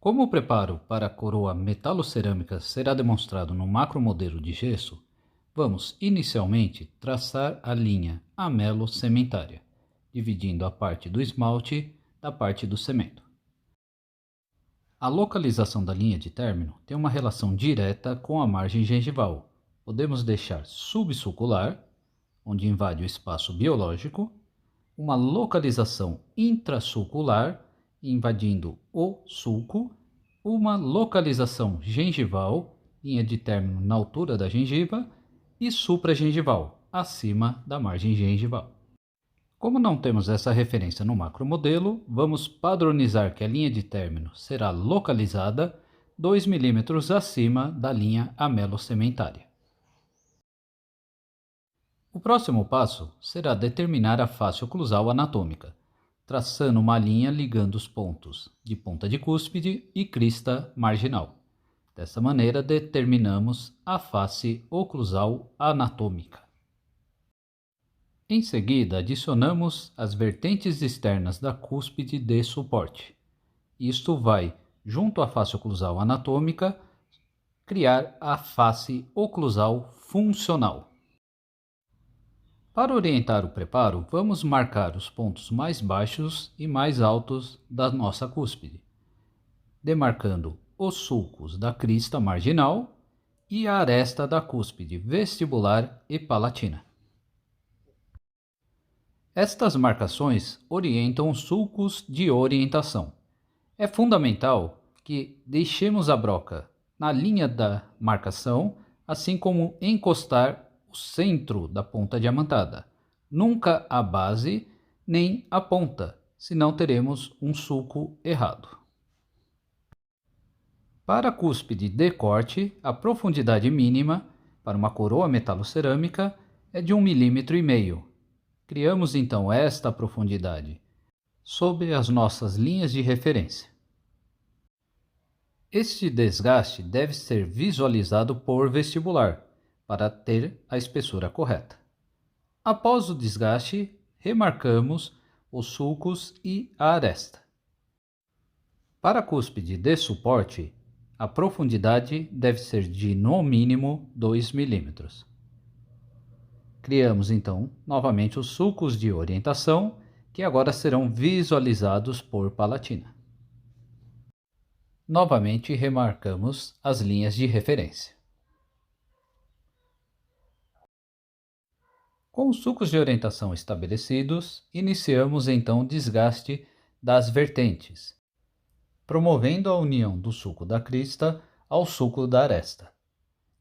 Como o preparo para a coroa metalocerâmica será demonstrado no macromodelo de gesso, vamos inicialmente traçar a linha amelo-sementária, dividindo a parte do esmalte da parte do cimento. A localização da linha de término tem uma relação direta com a margem gengival. Podemos deixar subsulcular, onde invade o espaço biológico, uma localização intrasulcular, invadindo o sulco, uma localização gengival, linha de término na altura da gengiva, e supragengival, acima da margem gengival. Como não temos essa referência no macromodelo, vamos padronizar que a linha de término será localizada 2 mm acima da linha amelo-sementária. O próximo passo será determinar a face oclusal anatômica, traçando uma linha ligando os pontos de ponta de cúspide e crista marginal. Dessa maneira, determinamos a face oclusal anatômica. Em seguida, adicionamos as vertentes externas da cúspide de suporte. Isto vai, junto à face oclusal anatômica, criar a face oclusal funcional. Para orientar o preparo, vamos marcar os pontos mais baixos e mais altos da nossa cúspide, demarcando os sulcos da crista marginal e a aresta da cúspide vestibular e palatina. Estas marcações orientam os sulcos de orientação. É fundamental que deixemos a broca na linha da marcação, assim como encostar o centro da ponta diamantada, nunca a base nem a ponta, senão teremos um sulco errado. Para a cúspide de corte, a profundidade mínima para uma coroa metalocerâmica é de 1,5 mm. Criamos então esta profundidade sobre as nossas linhas de referência. Este desgaste deve ser visualizado por vestibular para ter a espessura correta. Após o desgaste, remarcamos os sulcos e a aresta. Para a cúspide de suporte, a profundidade deve ser de no mínimo 2 mm. Criamos então novamente os sulcos de orientação, que agora serão visualizados por palatina. Novamente remarcamos as linhas de referência. Com os sulcos de orientação estabelecidos, iniciamos então o desgaste das vertentes, promovendo a união do sulco da crista ao sulco da aresta.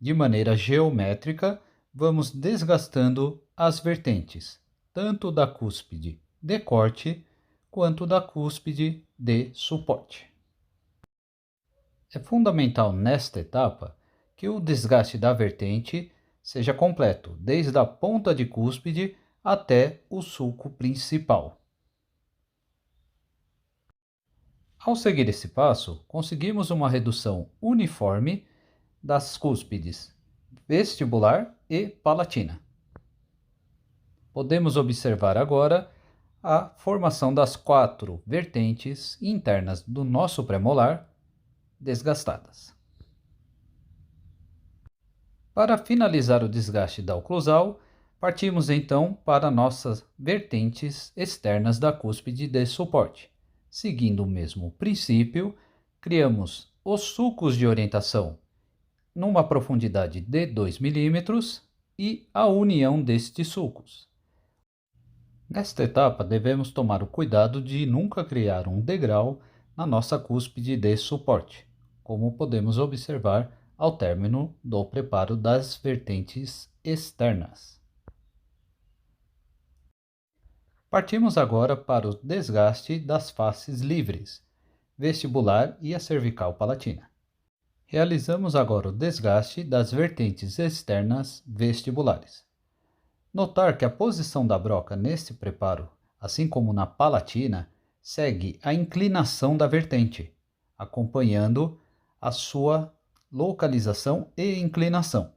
De maneira geométrica, vamos desgastando as vertentes, tanto da cúspide de corte quanto da cúspide de suporte. É fundamental nesta etapa que o desgaste da vertente seja completo, desde a ponta de cúspide até o sulco principal. Ao seguir esse passo, conseguimos uma redução uniforme das cúspides vestibular e palatina. Podemos observar agora a formação das 4 vertentes internas do nosso premolar desgastadas. Para finalizar o desgaste da oclusal, partimos então para nossas vertentes externas da cúspide de suporte. Seguindo o mesmo princípio, criamos os sulcos de orientação numa profundidade de 2 mm e a união destes sulcos. Nesta etapa, devemos tomar o cuidado de nunca criar um degrau na nossa cúspide de suporte, como podemos observar ao término do preparo das vertentes externas. Partimos agora para o desgaste das faces livres, vestibular e a cervical palatina. Realizamos agora o desgaste das vertentes externas vestibulares. Notar que a posição da broca neste preparo, assim como na palatina, segue a inclinação da vertente, acompanhando a sua localização e inclinação.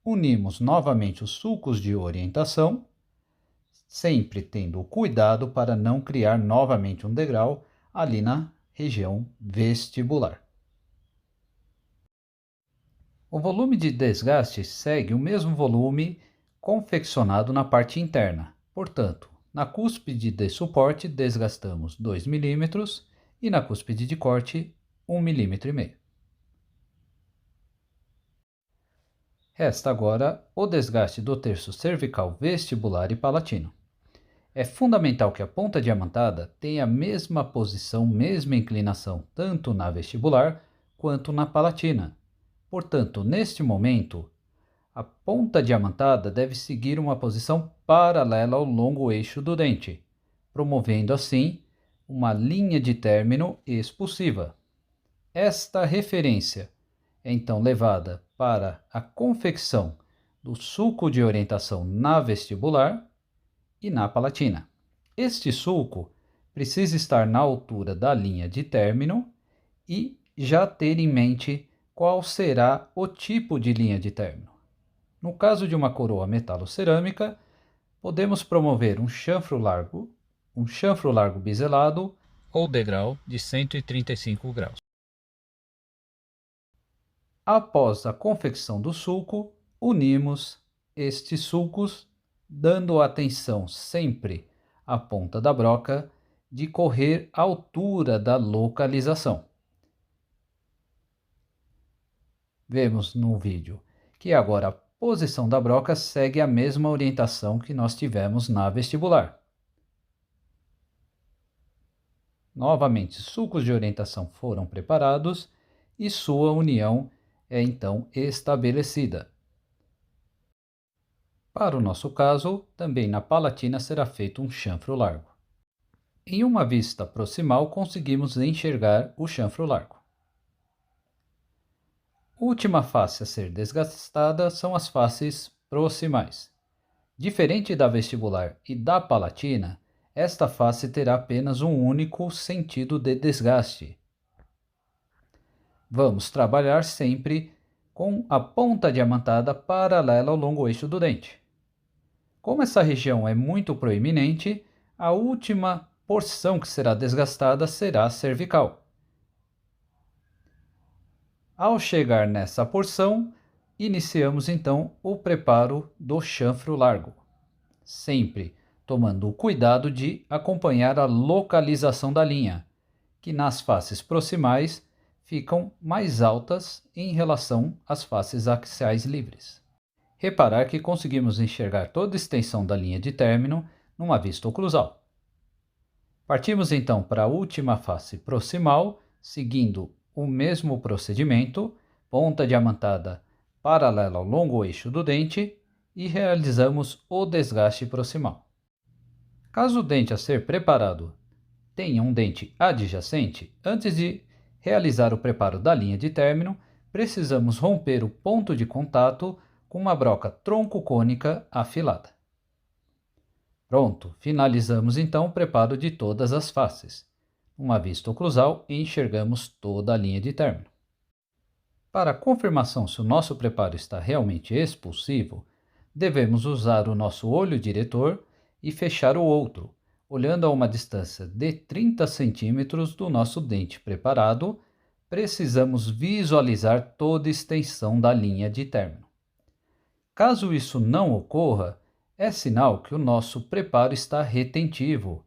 Unimos novamente os sulcos de orientação, sempre tendo cuidado para não criar novamente um degrau ali na região vestibular. O volume de desgaste segue o mesmo volume confeccionado na parte interna. Portanto, na cúspide de suporte desgastamos 2 mm e na cúspide de corte 1,5 mm. Resta agora o desgaste do terço cervical vestibular e palatino. É fundamental que a ponta diamantada tenha a mesma posição, mesma inclinação, tanto na vestibular quanto na palatina. Portanto, neste momento, a ponta diamantada deve seguir uma posição paralela ao longo eixo do dente, promovendo assim uma linha de término expulsiva. Esta referência é então levada para a confecção do sulco de orientação na vestibular e na palatina. Este sulco precisa estar na altura da linha de término e já ter em mente qual será o tipo de linha de término. No caso de uma coroa metalocerâmica, podemos promover um chanfro largo biselado ou degrau de 135 graus. Após a confecção do sulco, unimos estes sulcos, dando atenção sempre à ponta da broca de correr à altura da localização. Vemos no vídeo que agora a posição da broca segue a mesma orientação que nós tivemos na vestibular. Novamente, sulcos de orientação foram preparados e sua união é então estabelecida. Para o nosso caso, também na palatina será feito um chanfro largo. Em uma vista proximal, conseguimos enxergar o chanfro largo. Última face a ser desgastada são as faces proximais. Diferente da vestibular e da palatina, esta face terá apenas um único sentido de desgaste. Vamos trabalhar sempre com a ponta diamantada paralela ao longo eixo do dente. Como essa região é muito proeminente, a última porção que será desgastada será a cervical. Ao chegar nessa porção, iniciamos então o preparo do chanfro largo, sempre tomando o cuidado de acompanhar a localização da linha, que nas faces proximais ficam mais altas em relação às faces axiais livres. Reparar que conseguimos enxergar toda a extensão da linha de término numa vista oclusal. Partimos então para a última face proximal, seguindo o mesmo procedimento, ponta diamantada paralela ao longo eixo do dente e realizamos o desgaste proximal. Caso o dente a ser preparado tenha um dente adjacente, antes de realizar o preparo da linha de término, precisamos romper o ponto de contato com uma broca tronco-cônica afilada. Pronto, finalizamos então o preparo de todas as faces. Uma vista oclusal e enxergamos toda a linha de término. Para confirmação se o nosso preparo está realmente expulsivo, devemos usar o nosso olho diretor e fechar o outro, olhando a uma distância de 30 cm do nosso dente preparado. Precisamos visualizar toda a extensão da linha de término. Caso isso não ocorra, é sinal que o nosso preparo está retentivo.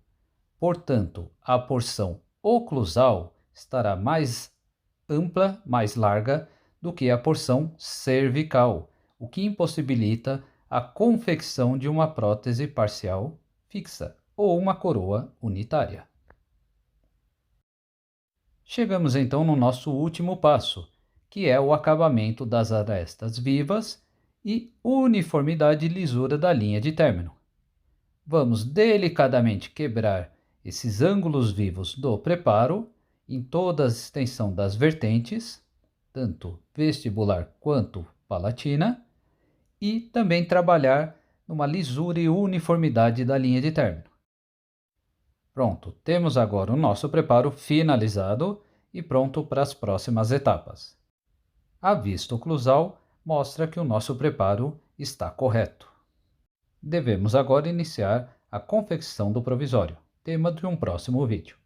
Portanto, a porção oclusal estará mais ampla, mais larga do que a porção cervical, o que impossibilita a confecção de uma prótese parcial fixa ou uma coroa unitária. Chegamos então no nosso último passo, que é o acabamento das arestas vivas e uniformidade e lisura da linha de término. Vamos delicadamente quebrar esses ângulos vivos do preparo em toda a extensão das vertentes, tanto vestibular quanto palatina, e também trabalhar numa lisura e uniformidade da linha de término. Pronto, temos agora o nosso preparo finalizado e pronto para as próximas etapas. A vista oclusal mostra que o nosso preparo está correto. Devemos agora iniciar a confecção do provisório, tema de um próximo vídeo.